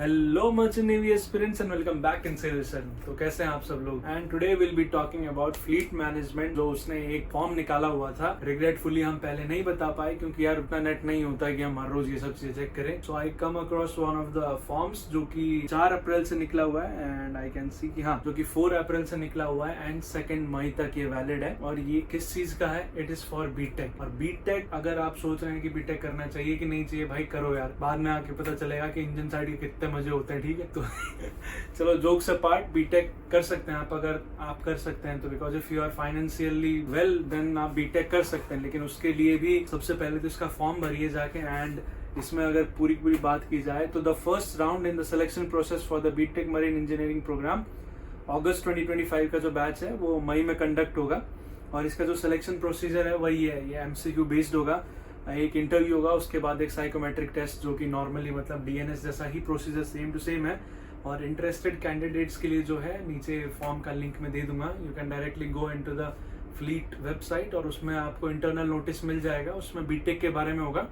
Hello merchant navy aspirants and welcome back in session. तो कैसे हैं आप सब लोग। And today will be talking about fleet management, जो उसने एक फॉर्म निकाला हुआ था। रिग्रेटफुली हम पहले नहीं बता पाए क्योंकि यार उतना नेट नहीं होता कि हम हर रोज ये सब चीजें चेक करें। So I come across one of the forms जो कि 4 अप्रैल से निकला हुआ है एंड आई कैन सी कि हाँ, जो कि 4 अप्रैल से निकला हुआ है एंड 2 मई तक ये वैलिड है। और ये किस चीज का है? It is for BTech. और बीटेक अगर आप सोच रहे हैं कि बीटेक करना चाहिए कि नहीं चाहिए, भाई करो यार, बाद में आके पता चलेगा कि इंजन साइड के कितने मजे होते हैं। ठीक है, तो चलो जोक्स अपार्ट, बीटेक कर सकते हैं आप। अगर आप कर सकते हैं तो because if you are financially well then आप बीटेक कर सकते हैं। लेकिन उसके लिए भी सबसे पहले तो इसका फॉर्म भरिए जाके। एंड इसमें अगर पूरी बात की जाए तो the first round in the selection process for the BTech marine engineering program August 2025 का जो बैच है वो मई में कंडक्ट होगा। और इसका जो सिलेक्शन प्रोसीजर है वही है, ये एमसीक्यू बेस्ड होगा। एक इंटरव्यू होगा, उसके बाद एक साइकोमेट्रिक टेस्ट जो कि नॉर्मली मतलब डीएनएस जैसा ही प्रोसीजर सेम टू सेम है। और इंटरेस्टेड कैंडिडेट्स के लिए जो है नीचे फॉर्म का लिंक मैं दे दूंगा। You can directly go into the fleet website और उसमें आपको इंटरनल नोटिस मिल जाएगा। उसमें बीटेक के बारे में होगा,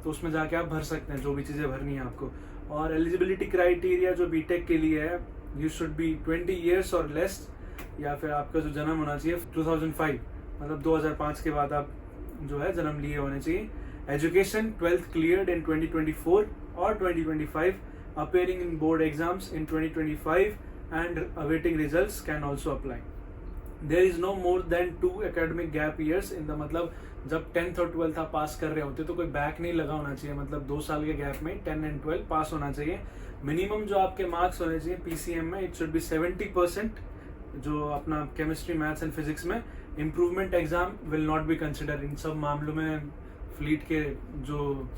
तो उसमें जाके आप भर सकते हैं जो भी चीज़ें भरनी है आपको। और एलिजिबिलिटी क्राइटेरिया जो बीटेक के लिए है, यू शुड बी 20 ईयर्स और लेस, या फिर आपका जो जन्म होना चाहिए 2005 मतलब 2005 के बाद आप जो है जन्म लिए होने चाहिए। एजुकेशन 12th क्लियर्ड इन 2024 और 2025, appearing in board exams in 2025 and awaiting results can also apply. There is no more than 2 academic gap years in the, मतलब जब 10th और 12th आप पास कर रहे होते तो कोई बैक नहीं लगा होना चाहिए। मतलब 2 साल के गैप में 10 एंड 12 पास होना चाहिए। मिनिमम जो आपके मार्क्स होने चाहिए पीसीएम में, इट शुड बी 70%। जो अपना केमिस्ट्री, मैथ्स एंड फिजिक्स में improvement exam will not be consider. इन सब मामलों में फ्लीट के जो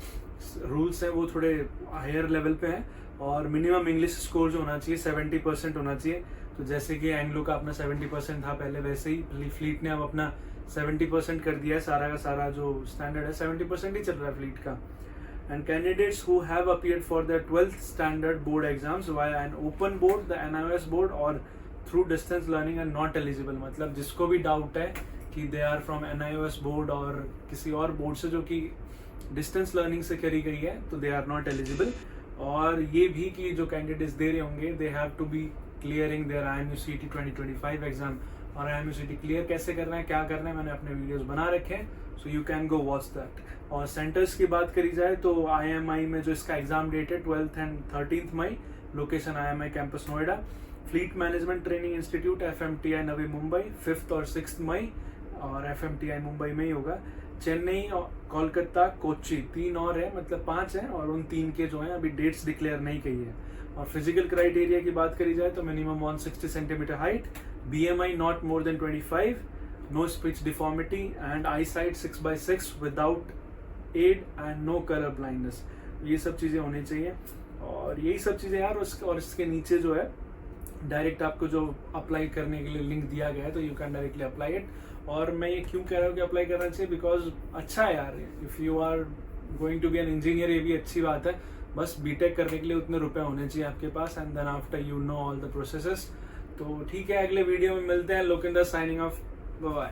रूल्स हैं वो थोड़े हायर लेवल पे हैं। और मिनिमम इंग्लिश स्कोर जो होना चाहिए 70% होना चाहिए। तो जैसे कि एंग्लो का अपना 70% था पहले, वैसे ही फ्लीट ने अब अपना 70% कर दिया है। सारा का सारा जो स्टैंडर्ड है 70% ही चल रहा है फ्लीट का। And candidates who have appeared for the 12th standard board exams via an open board, the NIOS board और through distance learning are not eligible. मतलब जिसको भी डाउट है कि they are from NIOS board और किसी और बोर्ड से जो कि डिस्टेंस लर्निंग से करी गई है, तो दे आर नॉट एलिजिबल। और ये भी कि जो कैंडिडेट्स दे रहे होंगे they have to be clearing their IMUCT 2025 exam. और IMUCT क्लियर कैसे करना है, क्या करना है, मैंने अपने वीडियोस बना रखे हैं, so you can go watch that. और सेंटर्स की बात करी जाए तो IMI में जो इसका एग्जाम डेट है 12th एंड 13th मई, location IMI campus Noida. Fleet management training institute FMTI Navi Mumbai 5th और 6th मई, और FMTI मुंबई में ही होगा। चेन्नई, कोलकाता, कोच्चि 3 और है, मतलब 5 है। और उन 3 के जो है अभी डेट्स डिक्लेयर नहीं की है। और फिजिकल क्राइटेरिया की बात करी जाए तो minimum 160 centimetre height, BMI not more than 25, no speech deformity and eyesight 6/6 without aid and no colour blindness. ये सब चीज़ें होनी चाहिए। और यही सब चीज़ें यार। और इसके नीचे जो है डायरेक्ट आपको जो अप्लाई करने के लिए लिंक दिया गया है, तो you can directly apply it. और मैं ये क्यों कह रहा हूँ कि अप्लाई करना चाहिए, बिकॉज अच्छा है यार। If you are going to be an engineer, ये भी अच्छी बात है। बस बीटेक करने के लिए उतने रुपए होने चाहिए आपके पास, and then after you know all the processes. तो ठीक है, अगले वीडियो में मिलते हैं। Lokendra signing off, bye.